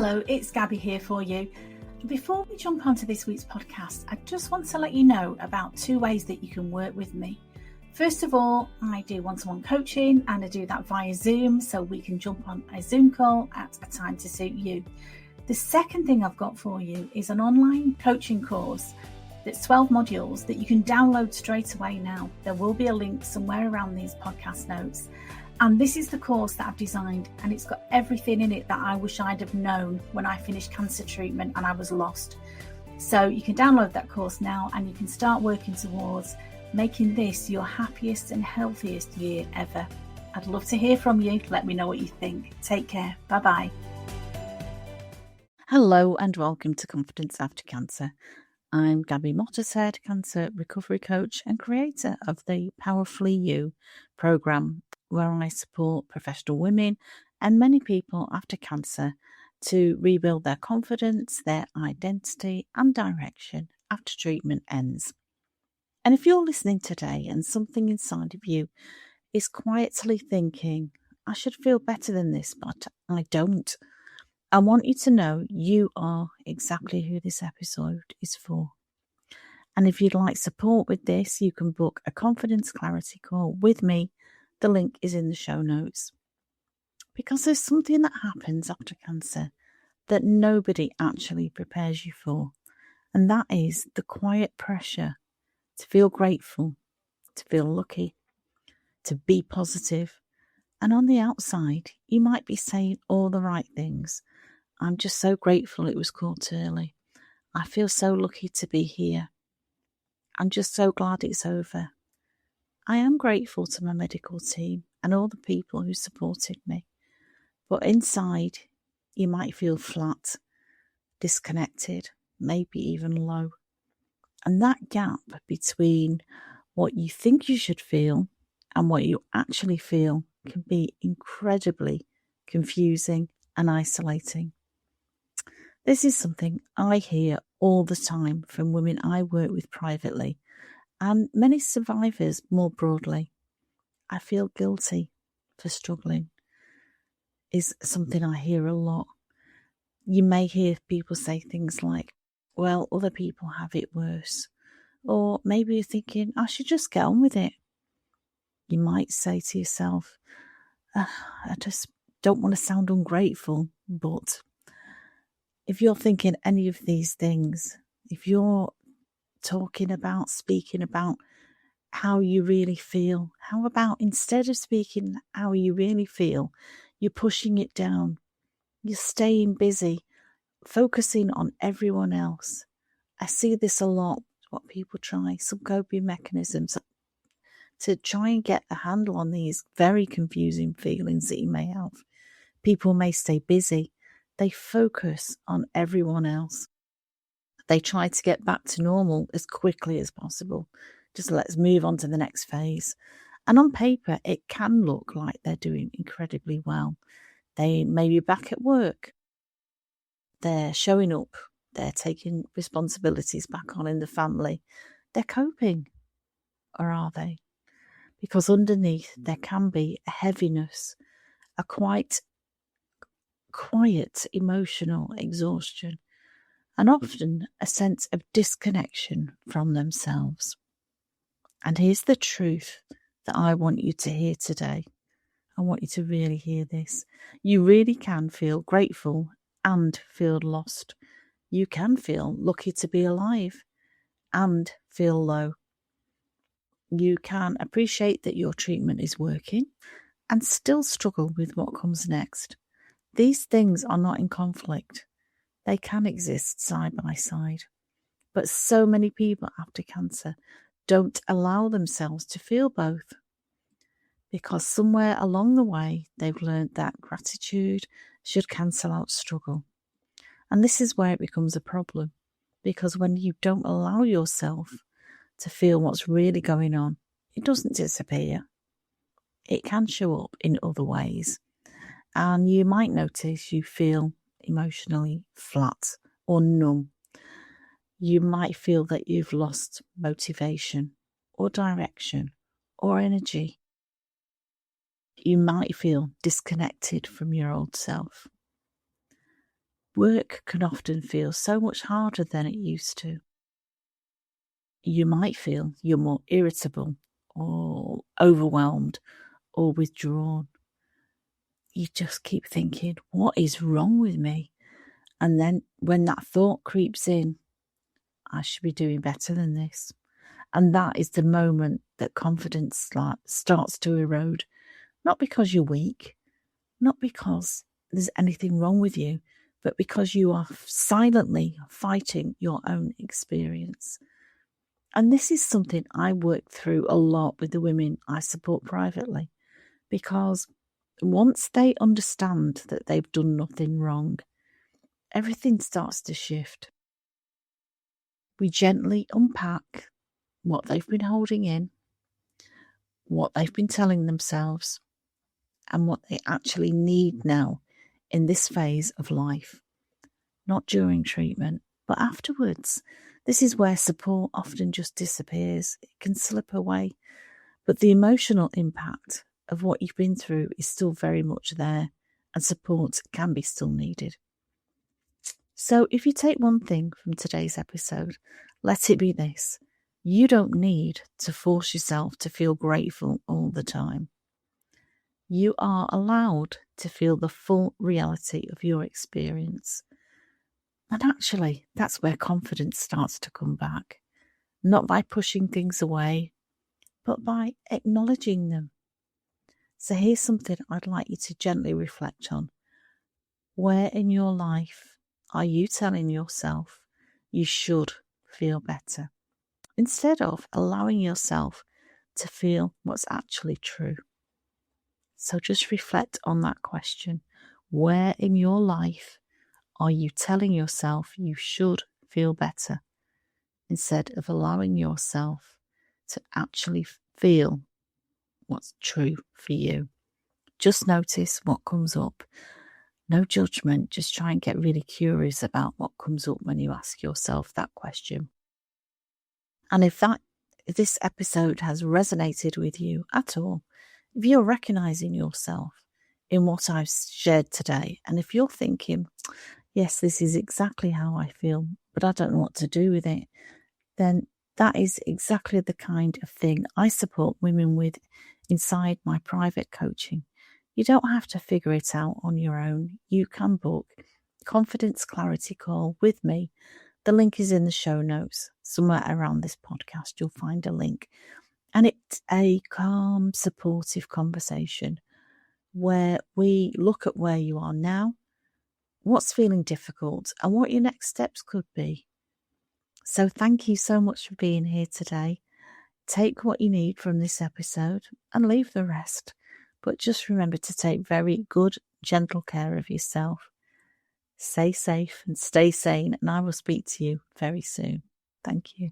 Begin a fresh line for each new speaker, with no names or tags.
Hello, it's Gabby here for you. Before we jump onto this week's podcast, I just want to let you know about 2 ways that you can work with me. First of all, I do one-to-one coaching and I do that via Zoom, so we can jump on a Zoom call at a time to suit you. The second thing I've got for you is an online coaching course that's 12 modules that you can download straight away now. There will be a link somewhere around these podcast notes. And this is the course that I've designed, and it's got everything in it that I wish I'd have known when I finished cancer treatment and I was lost. So you can download that course now and you can start working towards making this your happiest and healthiest year ever. I'd love to hear from you. Let me know what you think. Take care. Bye-bye.
Hello and welcome to Confidence After Cancer. I'm Gabby Mottershead, cancer recovery coach and creator of the Powerfully You program, where I support professional women and many people after cancer to rebuild their confidence, their identity and direction after treatment ends. And if you're listening today and something inside of you is quietly thinking, I should feel better than this, but I don't, I want you to know you are exactly who this episode is for. And if you'd like support with this, you can book a confidence clarity call with me. The link is in the show notes. Because there's something that happens after cancer that nobody actually prepares you for. And that is the quiet pressure to feel grateful, to feel lucky, to be positive. And on the outside, you might be saying all the right things. I'm just so grateful it was caught early. I feel so lucky to be here. I'm just so glad it's over. I am grateful to my medical team and all the people who supported me. But inside, you might feel flat, disconnected, maybe even low. And that gap between what you think you should feel and what you actually feel can be incredibly confusing and isolating. This is something I hear all the time from women I work with privately and many survivors more broadly. I feel guilty for struggling is something I hear a lot. You may hear people say things like, well, other people have it worse. Or maybe you're thinking, I should just get on with it. You might say to yourself, I just don't want to sound ungrateful, but if you're thinking any of these things, if you're speaking about how you really feel, how about instead of speaking how you really feel, you're pushing it down, you're staying busy, focusing on everyone else. I see this a lot, what people try, some coping mechanisms to try and get a handle on these very confusing feelings that you may have. People may stay busy. They focus on everyone else. They try to get back to normal as quickly as possible. Just let's move on to the next phase. And on paper, it can look like they're doing incredibly well. They may be back at work. They're showing up. They're taking responsibilities back on in the family. They're coping. Or are they? Because underneath, there can be a heaviness, a quite quiet emotional exhaustion, and often a sense of disconnection from themselves. And here's the truth that I want you to hear today. I want you to really hear this. You really can feel grateful and feel lost. You can feel lucky to be alive and feel low. You can appreciate that your treatment is working and still struggle with what comes next. These things are not in conflict. They can exist side by side. But so many people after cancer don't allow themselves to feel both. Because somewhere along the way, they've learned that gratitude should cancel out struggle. And this is where it becomes a problem. Because when you don't allow yourself to feel what's really going on, it doesn't disappear. It can show up in other ways. And you might notice you feel emotionally flat or numb. You might feel that you've lost motivation or direction or energy. You might feel disconnected from your old self. Work can often feel so much harder than it used to. You might feel you're more irritable or overwhelmed or withdrawn. You just keep thinking, what is wrong with me? And then when that thought creeps in, I should be doing better than this. And that is the moment that confidence starts to erode. Not because you're weak, not because there's anything wrong with you, but because you are silently fighting your own experience. And this is something I work through a lot with the women I support privately, because once they understand that they've done nothing wrong, everything starts to shift. We gently unpack what they've been holding in, what they've been telling themselves, and what they actually need now in this phase of life. Not during treatment, but afterwards. This is where support often just disappears. It can slip away, but the emotional impact of what you've been through is still very much there, and support can be still needed. So if you take one thing from today's episode, let it be this. You don't need to force yourself to feel grateful all the time. You are allowed to feel the full reality of your experience. And actually, that's where confidence starts to come back. Not by pushing things away, but by acknowledging them. So here's something I'd like you to gently reflect on. Where in your life are you telling yourself you should feel better, instead of allowing yourself to feel what's actually true? So just reflect on that question. Where in your life are you telling yourself you should feel better, instead of allowing yourself to actually feel what's true for you? Just notice what comes up. No judgment, just try and get really curious about what comes up when you ask yourself that question. And if this episode has resonated with you at all, if you're recognizing yourself in what I've shared today, and if you're thinking, yes, this is exactly how I feel, but I don't know what to do with it, then that is exactly the kind of thing I support women with inside my private coaching. You don't have to figure it out on your own. You can book Confidence Clarity Call with me. The link is in the show notes. Somewhere around this podcast, you'll find a link. And it's a calm, supportive conversation where we look at where you are now, what's feeling difficult, and what your next steps could be. So thank you so much for being here today. Take what you need from this episode and leave the rest. But just remember to take very good, gentle care of yourself. Stay safe and stay sane, and I will speak to you very soon. Thank you.